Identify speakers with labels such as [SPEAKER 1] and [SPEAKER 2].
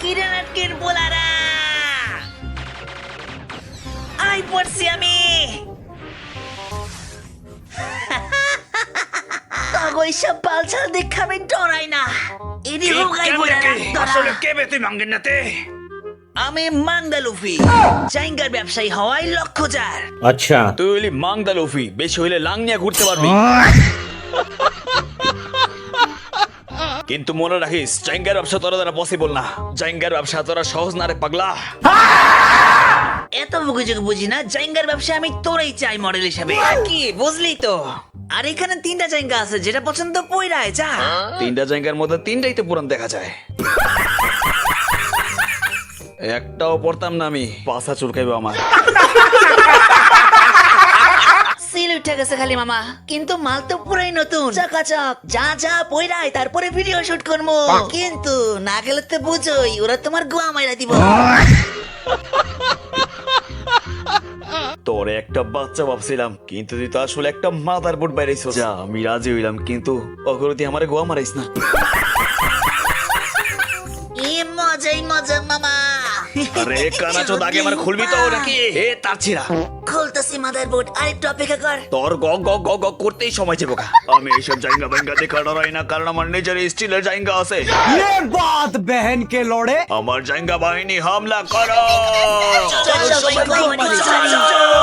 [SPEAKER 1] কিরণাটকের বোলারা I পড়ছি আমি ওইসব বালছাল দেখে আমি ডরাই না এদি হোগাই বোলারা
[SPEAKER 2] আসলে কে বে তুই মাঙ্গেনাতে?
[SPEAKER 1] আমি মান্দালুফি জাইঙ্গার ব্যবসায়ী হওয়াই লক্ষ্য যার
[SPEAKER 3] अच्छा
[SPEAKER 2] তুই হইলি মাংদালুফি, বেশি হইলে লাং নিয়ে ঘুরতে পারবি। কিন্তু মনে রাখিস জাইঙ্গার ব্যবসা তোরা দ্বারা পসিবল না। জাইঙ্গার ব্যবসা তোরা সহজ না রে পাগলা।
[SPEAKER 1] এত বুঝুক বুঝি না জাইঙ্গার ব্যবসা আমি তোরই চাই মডেল হিসেবে কি বুঝলি তো। আর এখানে 3টা জাইঙ্গা আছে যেটা পছন্দ পয়রায় যা।
[SPEAKER 2] 3টা জায়গার মধ্যে 3টাই তো পুরান দেখা যায়। একটাও পড়তাম না আমি, পাছা চুলকাইবো আমার।
[SPEAKER 1] সিল উঠে গেছে খালি মামা, কিন্তু মাল তো পুরাই নতুন চকাচক। যা যা পয়রায় তারপরে ভিডিও শুট করবো, কিন্তু না গেলে তো বুঝোই ওরা তোমার গোয়া মাইরা দিব।
[SPEAKER 2] তোরে একটা বাচ্চা ভাবছিলাম, কিন্তু তুই তো আসলে একটা মাদার বোর্ড বাইরেছ। যা আমি রাজি হইলাম, কিন্তু অগরতি আমারে গোয়া মারাইস না।
[SPEAKER 1] এ মজাই মজা মামা।
[SPEAKER 2] আরে কানাচোদ আগে আমার খুলবি তো নাকি? এ তার ছিড়া
[SPEAKER 1] খুলতেছি মাদার বোর্ড, আরেকটু অপেক্ষা কর।
[SPEAKER 2] তোর গ গ গ গ করতেই সময় যাবো। আমি এইসব জায়গা ব্যাঙ্গা দেখা ডরাই না, কারণ আমার নিজের স্টিলের জায়গা আছে।
[SPEAKER 4] ये बात बहन के लोड़े।
[SPEAKER 2] আমার জায়গা বাহিনী হামলা করো।
[SPEAKER 1] চল, চল, চল, চল, চল, চল।